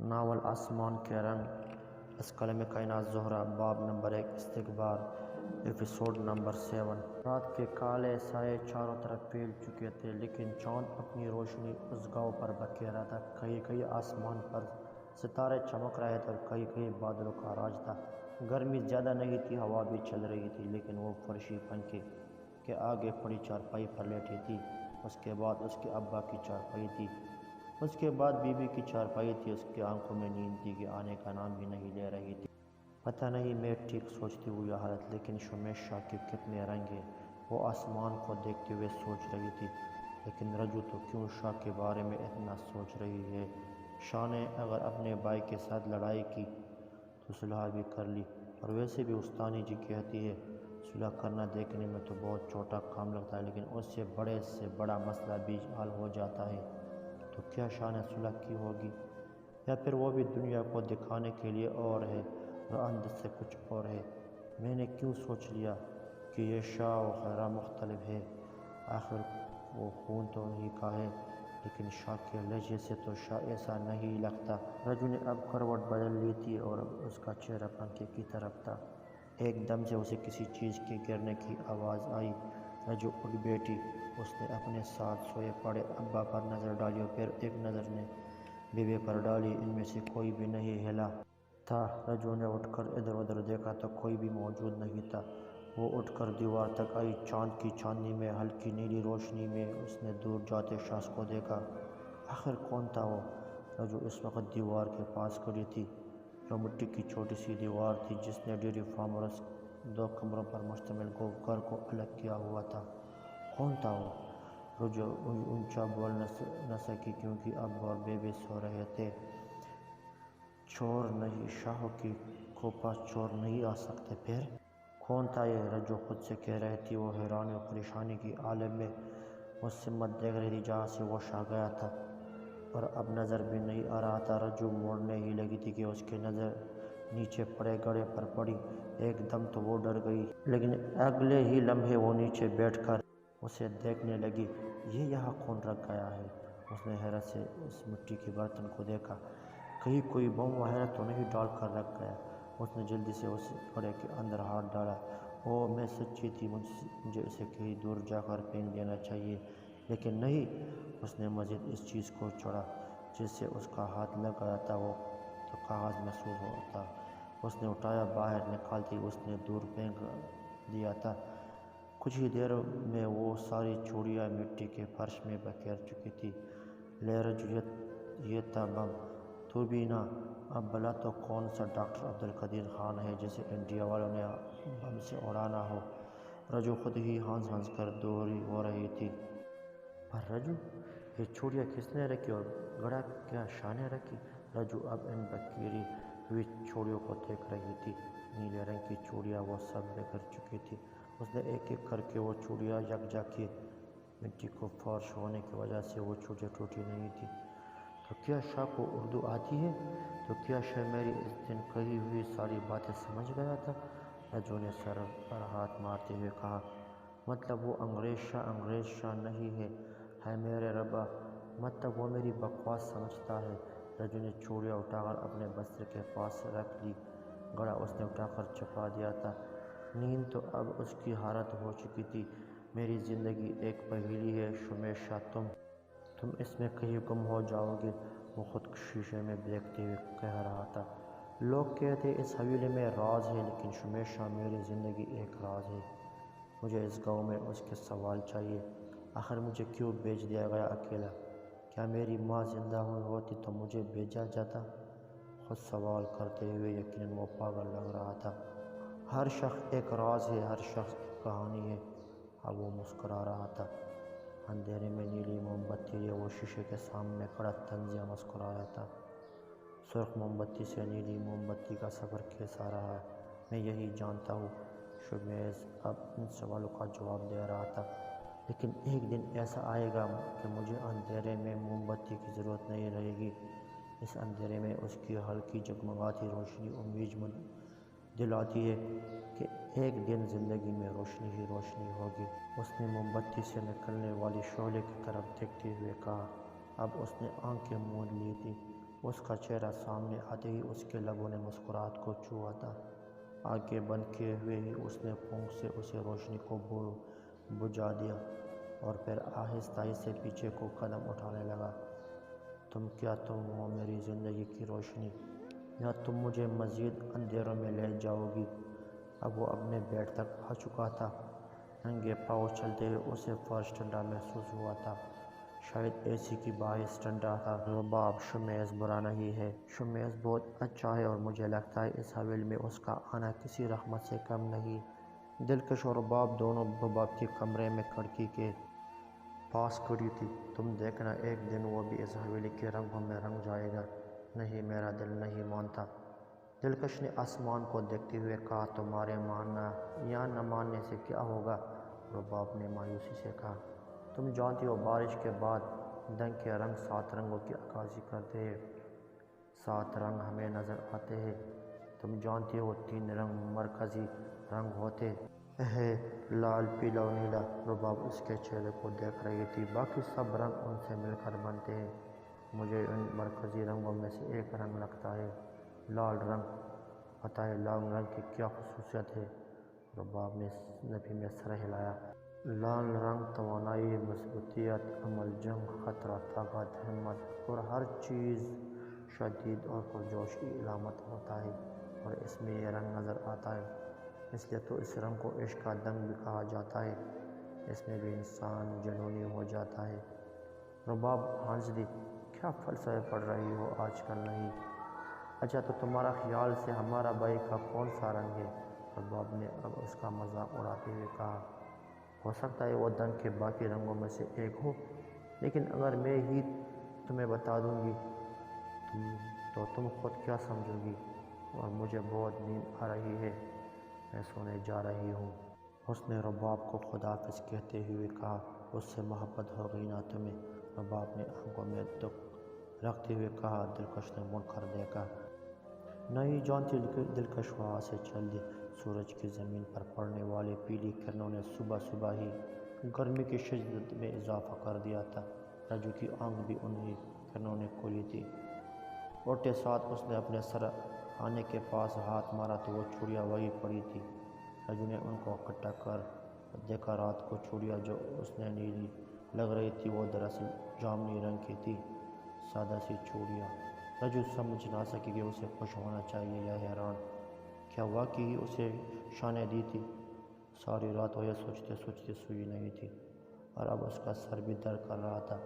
Novel آسمان کے رنگ، از قلم کائنات زہرہ، باب نمبر 1، استقبال، ایپیسوڈ نمبر 7۔ رات کے کالے سائے چاروں طرف پھیل چکے تھے، لیکن چاند اپنی روشنی اس گاؤں پر بکھیرا تھا۔ کہیں کہیں آسمان پر ستارے چمک رہے تھے اور کہیں کہیں بادلوں کا راج تھا۔ گرمی زیادہ نہیں تھی، ہوا بھی چل رہی تھی، لیکن وہ فرشی پنکھے کے آگے پڑی چارپائی پر لیٹی تھی۔ اس کے بعد اس کے ابا کی چارپائی تھی، اس کے بعد بی بی کی چارپائی تھی۔ اس کی آنکھوں میں نیند تھی کہ آنے کا نام بھی نہیں لے رہی تھی۔ پتہ نہیں میں ٹھیک سوچتی ہوں یا حالت، لیکن شمیش شاہ کے کتنے رنگ ہیں، وہ آسمان کو دیکھتے ہوئے سوچ رہی تھی۔ لیکن رجو تو کیوں شاہ کے بارے میں اتنا سوچ رہی ہے؟ شاہ نے اگر اپنے بھائی کے ساتھ لڑائی کی تو صلح بھی کر لی، اور ویسے بھی استانی جی کہتی ہے صلح کرنا دیکھنے میں تو بہت چھوٹا کام لگتا ہے، لیکن اس سے بڑا مسئلہ بھی حل ہو جاتا ہے۔ تو کیا شاہ نے صلح کی ہوگی، یا پھر وہ بھی دنیا کو دکھانے کے لیے اور ہے اور اندر سے کچھ اور ہے؟ میں نے کیوں سوچ لیا کہ یہ شاہ و خیرہ مختلف ہے؟ آخر وہ خون تو انہی کا ہے، لیکن شاہ کے لہجے سے تو شاہ ایسا نہیں لگتا۔ رجو نے اب کروٹ بدل لی تھی اور اب اس کا چہرہ پنکھے کی طرف تھا۔ ایک دم سے اسے کسی چیز کے گرنے کی آواز آئی۔ رجو اٹھ بیٹھی، اس نے اپنے ساتھ سوئے پڑے ابا پر نظر ڈالی اور پھر ایک نظر نے بیوی پر ڈالی۔ ان میں سے کوئی بھی نہیں ہلا تھا۔ رجو نے اٹھ کر ادھر ادھر دیکھا تو کوئی بھی موجود نہیں تھا۔ وہ اٹھ کر دیوار تک آئی۔ چاند کی چاندنی میں، ہلکی نیلی روشنی میں اس نے دور جاتے شخص کو دیکھا۔ آخر کون تھا وہ؟ رجو اس وقت دیوار کے پاس کھڑی تھی، جو مٹی کی چھوٹی سی دیوار تھی جس نے ڈیری فارم اور اس 2 کمروں پر مشتمل گھر کو الگ کیا ہوا تھا۔ کون تھا وہ؟ رجو اونچا بول نہ سکی کیونکہ ابا اور بیبی سو رہے تھے۔ چور نہیں، شاہوں کی کھوپا چور نہیں آ سکتے پھر؟ کون تھا یہ؟ رجو خود سے کہہ رہی تھی۔ وہ حیرانی اور پریشانی کی عالم میں وہ سمت دیکھ رہی تھی جہاں سے وہ شاہ گیا تھا، اور اب نظر بھی نہیں آ رہا تھا۔ رجو موڑنے ہی لگی تھی کہ اس کی نظر نیچے پڑے گھڑے پر پڑی۔ ایک دم تو وہ ڈر گئی، لیکن اگلے ہی لمحے وہ نیچے بیٹھ کر اسے دیکھنے لگی۔ یہ یہاں کون رکھ گیا ہے؟ اس نے حیرت سے اس مٹی کے برتن کو دیکھا۔ کہیں کوئی بم وغیرہ تو نہیں ڈال کر رکھ گیا؟ اس نے جلدی سے اس گھڑے کے اندر ہاتھ ڈالا۔ اوہ، میں سچی تھی، مجھے اسے کہیں دور جا کر پھینک دینا چاہیے، لیکن نہیں۔ اس نے مزید اس چیز کو چھوڑا جس سے اس کا ہاتھ لگ گیا تھا، وہ تو کاغذ محسوس ہوتا۔ اس نے اٹھایا، باہر نکالتے ہی اس نے دور پھینک دیا تھا۔ کچھ ہی دیر میں وہ ساری چوڑیاں مٹی کے فرش میں بکھیر چکی تھی۔ لے رجو، یہ تھا بم، تو بھی نہ۔ اب بھلا تو کون سا ڈاکٹر عبدالقدیر خان ہے جسے انڈیا والوں نے بم سے اڑانا ہو؟ رجو خود ہی ہنس کر دوری ہو رہی تھی۔ پر رجو، یہ چوڑیاں کس نے رکھی اور گھڑا کیا شاہ نے رکھی؟ رجو اب ان بکھیری ہوئی چوڑیوں کو دیکھ رہی تھی۔ نیلے رنگ کی چوڑیاں، وہ سب بکھر چکی تھی۔ اس نے ایک ایک کر کے وہ چوڑیاں یکجا کی۔ مٹی کو فرش ہونے کی وجہ سے وہ چوڑیاں ٹوٹی نہیں تھی۔ تو کیا شاہ کو اردو آتی ہے؟ تو کیا شاہ میری اس دن کہی ہوئی ساری باتیں سمجھ گیا تھا؟ رجو نے سر پر ہاتھ مارتے ہوئے کہا۔ مطلب وہ انگریز شاہ نہیں ہے؟ ہے میرے ربا، مطلب وہ میری بکواس سمجھتا ہے؟ رجو نے چوڑیاں اٹھا کر اپنے بستر کے پاس رکھ لی۔ گھڑا اس نے اٹھا کر چھپا دیا تھا۔ نیند تو اب اس کی حالت ہو چکی تھی۔ میری زندگی ایک پہیلی ہے شمیش شاہ، تم اس میں کہیں گم ہو جاؤ گے، وہ خود شیشے میں دیکھتے ہوئے کہہ رہا تھا۔ لوگ کہتے اس حویلی میں راز ہے، لیکن شمیش شاہ، میری زندگی ایک راز ہے۔ مجھے اس گاؤں میں اس کے سوال چاہیے۔ آخر مجھے کیوں بھیج دیا گیا اکیلا؟ کیا میری ماں زندہ ہوتی تو مجھے بھیجا جاتا؟ خود سوال کرتے ہوئے یقیناً وہ پاگل لگ رہا تھا۔ ہر شخص ایک راز ہے، ہر شخص ایک کہانی ہے۔ اب وہ مسکرا رہا تھا۔ اندھیرے میں نیلی موم بتی لیے وہ شیشے کے سامنے کھڑا طنزیہ مسکرایا تھا۔ سرخ موم بتی سے نیلی موم بتی کا سفر کیسا رہا؟ میں یہی جانتا ہوں۔ شمیش اب ان سوالوں کا جواب دے رہا تھا۔ لیکن ایک دن ایسا آئے گا کہ مجھے اندھیرے میں موم بتی کی ضرورت نہیں رہے گی۔ اس اندھیرے میں اس کی ہلکی جگمگاتی روشنی امید دلاتی ہے کہ ایک دن زندگی میں روشنی ہی روشنی ہوگی۔ اس نے موم بتی سے نکلنے والی شعلے کی طرف دیکھتے ہوئے کہا۔ اب اس نے آنکھیں موند لی تھیں۔ اس کا چہرہ سامنے آتے ہی اس کے لبوں نے مسکراہٹ کو چھوا تھا۔ آنکھیں بند کیے ہوئے ہی اس نے پھونک سے اسے روشنی کو بجھا دیا اور پھر آہستہ سے پیچھے کو قدم اٹھانے لگا۔ کیا تم ہو میری زندگی کی روشنی، یا تم مجھے مزید اندھیروں میں لے جاؤ گی؟ اب وہ اپنے بیڈ تک آ چکا تھا۔ ننگے پاؤں چلتے ہوئے اسے فرش ٹھنڈا محسوس ہوا تھا، شاید اے سی کی باعث ٹھنڈا تھا۔ رباب، شمیز برا نہیں ہے، شمیز بہت اچھا ہے اور مجھے لگتا ہے اس حویلی میں اس کا آنا کسی رحمت سے کم نہیں۔ دلکش اور رباب دونوں رباب کے کمرے میں کھڑکی کے پاس کھڑی تھی۔ تم دیکھنا، ایک دن وہ بھی اس حویلی کے رنگوں میں رنگ جائے گا۔ نہیں، میرا دل نہیں مانتا۔ دلکش نے آسمان کو دیکھتے ہوئے کہا، تمہارے ماننا یا نہ ماننے سے کیا ہوگا؟ رباب نے مایوسی سے کہا، تم جانتی ہو بارش کے بعد دنگ کے رنگ 7 رنگوں کی عکاسی کرتے ہیں۔ 7 رنگ ہمیں نظر آتے ہیں۔ تم جانتی ہو 3 رنگ مرکزی رنگ ہوتے ہیں، لال، پیلا اور نیلا۔ رباب اس کے چہرے کو دیکھ رہی تھی، باقی سب رنگ ان سے مل کر بنتے ہیں۔ مجھے ان مرکزی رنگوں میں سے ایک رنگ لگتا ہے، لال رنگ۔ پتہ ہے لال رنگ کی کیا خصوصیت ہے؟ رباب نے نفی میں سر ہلایا۔ لال رنگ توانائی، مضبوطیت، عمل، جنگ، خطرہ، طاقت، ہمت اور ہر چیز شدید اور پرجوش کی علامت ہوتا ہے، اور اس میں یہ رنگ نظر آتا ہے، اس لیے تو اس رنگ کو عشق کا دنگ بھی کہا جاتا ہے۔ اس میں بھی انسان جنونی ہو جاتا ہے۔ رباب ہنس دی، کیا فلسفے پڑھ رہی ہو آج کل؟ نہیں۔ اچھا، تو تمہارا خیال سے ہمارا بھائی کا کون سا رنگ ہے؟ رباب نے اب اس کا مذاق اڑاتے ہوئے کہا، ہو سکتا ہے وہ دنگ کے باقی رنگوں میں سے ایک ہو، لیکن اگر میں ہی تمہیں بتا دوں گی تو تم خود کیا سمجھو گی؟ اور مجھے بہت نیند آ رہی ہے، میں سونے جا رہی ہوں۔ اس نے رباب کو خدا حافظ کہتے ہوئے کہا، اس سے محبت ہو گئی نا تمہیں؟ رباب نے آنکھوں میں دکھ رکھتے ہوئے کہا۔ دلکش نے مڑ کر دیکھا۔ نہیں جانتی۔ دلکش وہاں سے چل دی۔ سورج کی زمین پر پڑنے والی پیلی کرنوں نے صبح صبح ہی گرمی کی شدت میں اضافہ کر دیا تھا۔ رجو کی آنکھ بھی انہی کرنوں نے کھولی تھی۔ اٹھتے ساتھ اس نے اپنے سرہانے کے پاس ہاتھ مارا تو وہ چوڑیاں وہیں پڑی تھی۔ رجو نے ان کو اکٹھا کر دیکھا۔ رات کو چوڑیاں جو اس نے نیلی لگ رہی تھی وہ دراصل جامنی رنگ کی تھی، سادہ سی چوڑیاں۔ رجو سمجھ نہ سکی کہ اسے خوش ہونا چاہیے یا حیران۔ کیا واقعی اسے شانیں دی تھی؟ ساری رات وہ یہ سوچتے سوچتے سوئی نہیں تھی، اور اب اس کا سر بھی درد کر رہا تھا۔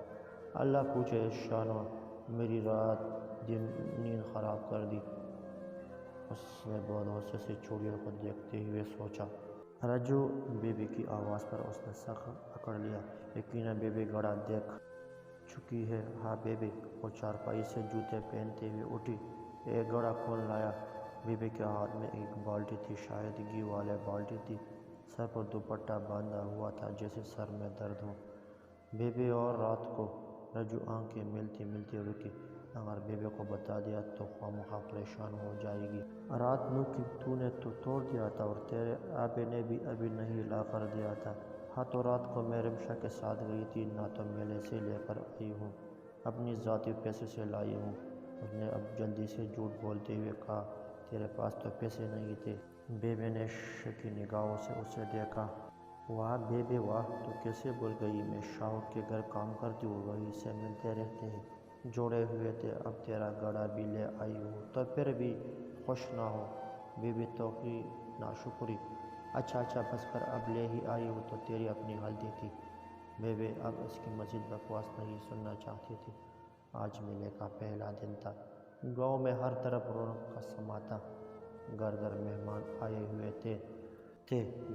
اللہ پوچھے، شانوں میری رات دن نیند خراب کر دی۔ اس نے بہت غصے سے چوڑیوں کو دیکھتے ہوئے سوچا۔ رجو، بیبی کی آواز پر اس نے سخت اکڑ لیا۔ یقیناً بیبی گھڑا دیکھ چکی ہے۔ ہاں بیبی۔ وہ چارپائی سے جوتے پہنتے ہوئے اٹھی، ایک گھڑا کون لایا؟ بیبی کے ہاتھ میں ایک بالٹی تھی، شاید گھی والی بالٹی تھی، سر پر دوپٹہ باندھا ہوا تھا جیسے سر میں درد ہو۔ بیبی، اور رات کو؟ رجو آنکھیں ملتی ملتی رکی۔ اگر بیبی کو بتا دیا تو خواہ پریشان ہو جائے گی۔ رات تو نے تو توڑ دیا تھا، اور تیرے آبے نے بھی ابھی نہیں لا کر دیا تھا۔ ہاں تو رات کو میں رمشا کے ساتھ گئی تھی، نہ تو میلے سے لے کر آئی ہوں، اپنی ذاتی پیسے سے لائی ہوں۔ اس نے اب جلدی سے جھوٹ بولتے ہوئے کہا، تیرے پاس تو پیسے نہیں تھے۔ بیبی نے شکی نگاہوں سے اسے دیکھا۔ واہ بیبی واہ، تو کیسے بھول گئی؟ میں شاہو کے گھر کام کرتی ہوں، وہیں سے ملتے رہتے ہیں، جوڑے ہوئے تھے، اب تیرا گھڑا بھی لے آئی ہوں تو پھر بھی خوش نہ ہو؟ بیبی توقی ناشکری۔ اچھا بس کر، اب لے ہی آئی ہوں تو تیری اپنی غلطی تھی۔ بیبی اب اس کی مزید بکواس نہیں سننا چاہتی تھی۔ آج میلے کا پہلا دن تھا۔ گاؤں میں ہر طرف رونق کا سما تھا، گھر گھر مہمان آئے ہوئے تھے۔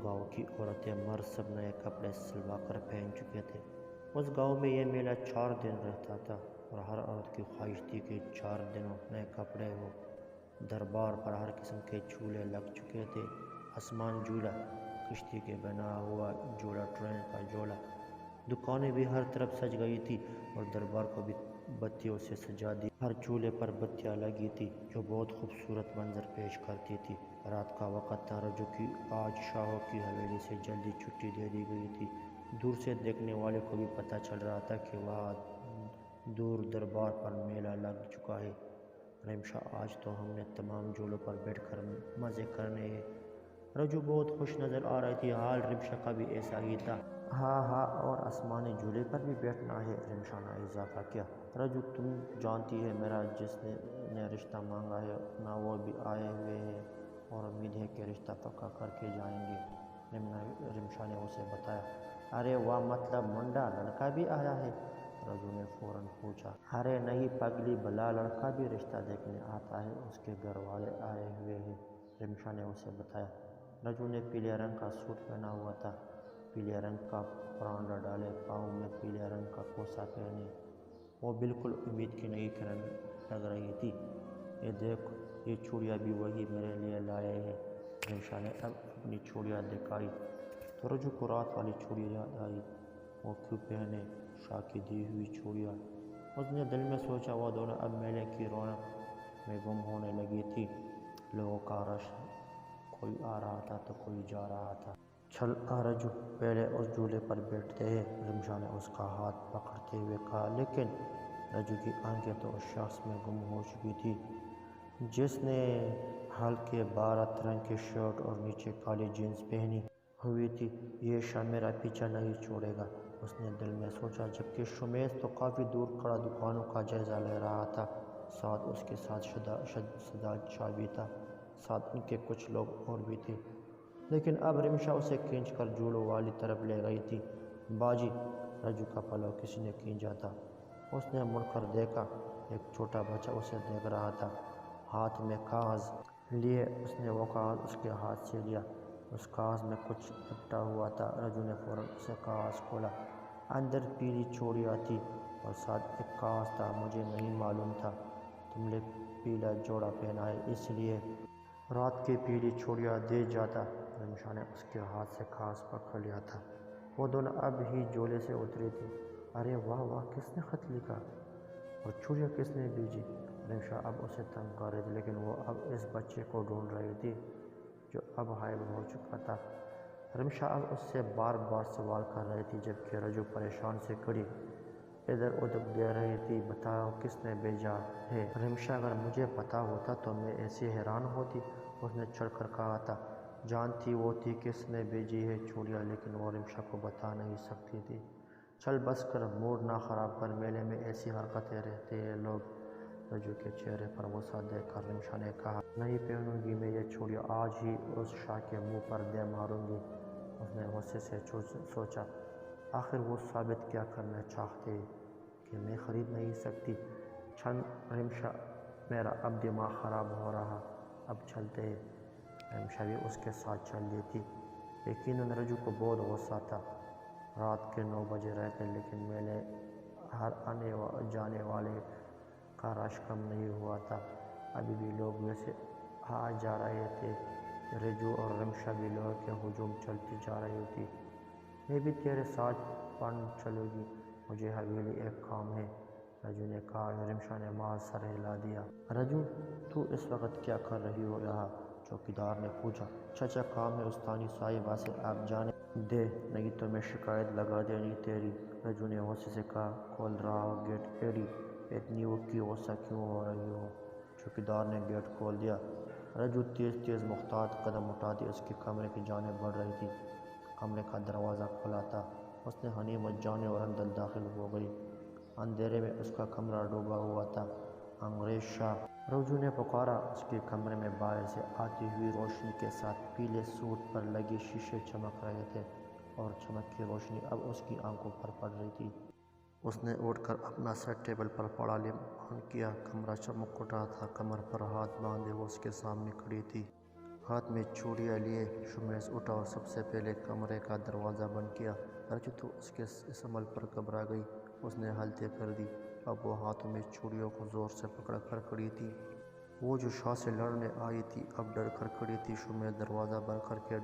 گاؤں کی عورتیں مرد سب نئے کپڑے سلوا کر پہن چکے تھے۔ اس گاؤں میں یہ میلہ 4 دن رہتا تھا، اور ہر عورت کی خواہش تھی کہ 4 دنوں نئے کپڑے ہو۔ دربار پر ہر قسم کے جھولے لگ چکے تھے، آسمان جھولا، کشتی کے بنا ہوا جھولا، ٹرین کا جھولا۔ دکانیں بھی ہر طرف سج گئی تھی، اور دربار کو بھی بتیوں سے سجا دیا۔ ہر جھولے پر بتیاں لگی تھی جو بہت خوبصورت منظر پیش کرتی تھی۔ رات کا وقت تھا۔ رجو کی آج شاہو کی حویلی سے جلدی چھٹی دے دی گئی تھی۔ دور سے دیکھنے والے کو بھی پتہ چل رہا تھا کہ وہاں دور دربار پر میلہ لگ چکا ہے۔ رمشا آج تو ہم نے تمام جھولوں پر بیٹھ کر مزے کرنے ہیں۔ رجو بہت خوش نظر آ رہی تھی، حال رمشا کا بھی ایسا ہی تھا۔ ہاں ہاں، اور آسمانی جھولے پر بھی بیٹھنا ہے، رمشا نے اضافہ کیا۔ رجو تم جانتی ہے میرا جس نے رشتہ مانگا ہے نا وہ بھی آئے ہوئے ہیں اور امید ہے کہ رشتہ پکا کر کے جائیں گے، رمشا نے اسے بتایا۔ ارے واہ، مطلب منڈا لڑکا بھی آیا ہے؟ رجو نے فوراً پوچھا۔ ارے نہیں پگلی بلا، لڑکا بھی رشتہ دیکھنے آتا ہے، اس کے گھر والے آئے ہوئے ہیں، رمشا نے اسے بتایا۔ رجو نے پیلے رنگ کا سوٹ پہنا ہوا تھا، پیلے رنگ کا پرانڈا ڈالے، پاؤں میں پیلے رنگ کا کوسا پہنے وہ بالکل امید کی نئی کرن لگ رہی تھی۔ یہ دیکھ، یہ چوڑیاں بھی وہی میرے لیے لائے ہیں، رمشا نے اب اپنی چوڑیاں دکھائی تو رجو کو رات والی چوڑیاں یاد آئی۔ وہ کیوں پہنے شاہ کی دی ہوئی چوڑیاں؟ اس نے دل میں سوچا۔ وہ دونوں اب میلے کی رونق میں گم ہونے لگی تھی، لوگوں کا رش، کوئی آ رہا تھا تو کوئی جا رہا تھا۔ چل آ رجو، پہلے اس جھولے پر بیٹھتے ہیں، رمشا نے اس کا ہاتھ پکڑتے ہوئے کہا۔ لیکن رجو کی آنکھیں تو اس شخص میں گم ہو چکی تھی جس نے ہلکے بھارت رنگ کی شرٹ اور نیچے کالی جینس پہنی ہوئی تھی۔ یہ شاہ میرا پیچھا نہیں چھوڑے گا، اس نے دل میں سوچا، جبکہ شمیس تو کافی دور کھڑا دکانوں کا جائزہ لے رہا تھا، ساتھ اس کے ساتھ سداد شاہ بھی تھا، ساتھ ان کے کچھ لوگ اور بھی تھے۔ لیکن اب رمشا اسے کھینچ کر جھولوں والی طرف لے گئی تھی۔ باجی، رجو کا پلو کسی نے کھینچا تھا۔ اس نے مڑ کر دیکھا، ایک چھوٹا بچہ اسے دیکھ رہا تھا، ہاتھ میں کاغذ لیے۔ اس نے وہ کاغذ اس کے ہاتھ سے لیا، اس کاغذ میں کچھ لپٹا ہوا تھا۔ رجو نے فوراً اسے کاغذ کھولا، اندر پیلی چوڑیاں تھی اور ساتھ ایک کاغذ تھا۔ مجھے نہیں معلوم تھا تم نے پیلا جوڑا پہنا ہے، اس لیے رات کی پیلی چوڑیاں دے جاتا، رمشا نے اس کے ہاتھ سے کاغذ پکڑ لیا تھا۔ وہ دونوں اب ہی جھولے سے اتری تھی۔ ارے واہ واہ، کس نے خط لکھا اور چوڑیاں کس نے بھیجی؟ رمشا اب اسے تنگ کر رہی تھی، لیکن وہ اب اس بچے کو ڈھونڈ رہی تھی جو اب غائب ہو چکا تھا۔ رمشا اب اس سے بار بار سوال کر رہی تھی، جبکہ رجو پریشان سے کھڑی ادھر ادھر دے رہی تھی۔ بتاؤ کس نے بھیجا ہے؟ رمشا، اگر مجھے پتا ہوتا تو میں ایسی حیران ہوتی، اس نے چڑھ کر کہا تھا۔ جانتی وہ تھی کس نے بھیجی ہے چوڑیاں، لیکن وہ رمشا کو بتا نہیں سکتی تھی۔ چل بس کر، موڈ نہ خراب کر، میلے میں ایسی حرکتیں رہتے ہیں لوگ، رجو کے چہرے پر غصہ دیکھ کر رمشا نے کہا۔ نہیں پہنوں گی میں یہ چوڑیاں، آج ہی اس شاہ کے منہ پر دے ماروں گی، اس نے غصے سے سوچا۔ آخر وہ ثابت کیا کرنا چاہتے کہ میں خرید نہیں سکتی؟ چل رمشا، میرا اب دماغ خراب ہو رہا، اب چلتے ہیں۔ رمشا بھی اس کے ساتھ چل دیتی۔ یقیناً رجو کو بہت غصہ تھا۔ رات کے 9 بج رہے تھے، لیکن میلے ہر آنے جانے والے کا رش کم نہیں ہوا تھا، ابھی بھی لوگ ویسے آ جا رہے تھے۔ رجو اور رمشا بھی لوگوں کے ہجوم چلتی جا رہی تھی۔ میں بھی تیرے ساتھ پڑھ چلوں گی، مجھے حویلی ایک کام ہے، رجو نے کہا۔ رمشا نے محض سر ہلا دیا۔ رجو، تو اس وقت کیا کر رہی ہو یہاں؟ چوکیدار نے پوچھا۔ چچا، کام ہے، استانی صاحبہ سے آپ جانے دے، نہیں تو میں شکایت لگا دیں گی تیری، رجو نے غصے سے کہا۔ کھول رہا ہو گیٹ ایڈی، اتنی وکی غصہ کیوں ہو رہی ہو؟ چوکیدار نے گیٹ کھول دیا۔ رجو تیز تیز محتاط قدم اٹھاتی اس کے کمرے کی جانب بڑھ رہی تھی۔ کمرے کا دروازہ کھلا تھا، اس نے غنیمت جانے اور اندر داخل ہو گئی۔ اندھیرے میں اس کا کمرہ ڈوبا ہوا تھا۔ انگریز شاہ، رجو نے پکارا۔ اس کے کمرے میں باہر سے آتی ہوئی روشنی کے ساتھ پیلے سوٹ پر لگے شیشے چمک رہے تھے اور چمک کی روشنی اب اس کی آنکھوں پر پڑ رہی تھی۔ اس نے اٹھ کر اپنا سر ٹیبل پر پڑا، بند کیا۔ کمرہ چمک اٹھا تھا، کمر پر ہاتھ باندھے وہ اس کے سامنے کھڑی تھی، ہاتھ میں چوڑیاں لیے۔ شمیس اٹھا اور سب سے پہلے کمرے کا دروازہ بند کیا۔ رجو تو اس کے اس عمل پر گھبرا گئی، اس نے ہلتے کر دی۔ اب وہ ہاتھوں میں چوڑیوں کو زور سے پکڑ کر کھڑی تھی۔ وہ جو شاہ سے لڑنے آئی تھی اب ڈر کر کھڑی تھی۔ شمیس دروازہ بند کر کے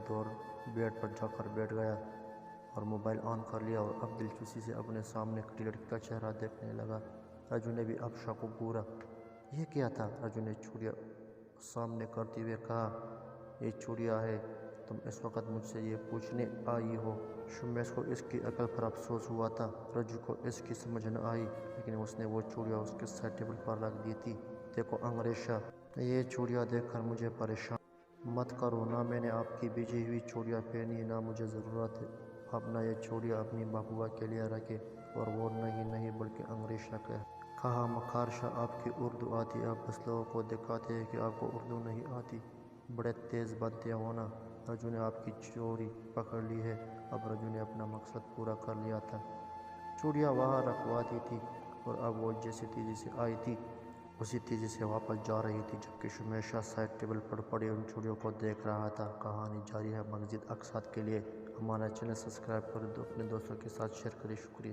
بیڈ پر جا کر بیٹھ گیا اور موبائل آن کر لیا، اور اب دلچسپی سے اپنے سامنے کھڑی لڑکی کا چہرہ دیکھنے لگا۔ رجو نے بھی اب شاہ کو گھورا۔ یہ کیا تھا؟ رجو نے چوڑیاں سامنے کرتے ہوئے کہا۔ یہ چوڑیاں ہے، تم اس وقت مجھ سے یہ پوچھنے آئی ہو؟ شمیس کو اس کی عقل پر افسوس ہوا تھا۔ رجو کو اس کی سمجھ نہ آئی، لیکن اس نے وہ چوڑیاں اس کے سر ٹیبل پر رکھ دی تھی۔ دیکھو انگریز شاہ، یہ چوڑیاں دیکھ کر مجھے پریشان مت کرو، نہ میں نے آپ کی بیچی ہوئی چوڑیاں پہنی، نہ مجھے ضرورت ہے، اب نہ یہ چوڑیاں اپنی محبوبہ کے لیے رکھے۔ اور وہ نہیں بلکہ انگریز شاہ کہا مکار شاہ آپ کی اردو آتی، آپ بس لوگوں کو دکھاتے ہیں کہ آپ کو اردو نہیں آتی، بڑے تیز بنتے ہو نا۔ رجو نے آپ کی چوری پکڑ لی ہے۔ اب رجو نے اپنا مقصد پورا کر لیا تھا، چوڑیاں وہاں رکھوا دی تھی، اور اب وہ جیسی تیزی سے آئی تھی اسی تیزی سے واپس جا رہی تھی، جبکہ شمیر شاہ سائڈ ٹیبل پر پڑی ان چوڑیوں کو دیکھ رہا تھا۔ کہانی جاری ہے مزید اقساط کے لیے ہمارا چینل سبسکرائب کر دو، اپنے دوستوں کے ساتھ شیئر کریں، شکریہ۔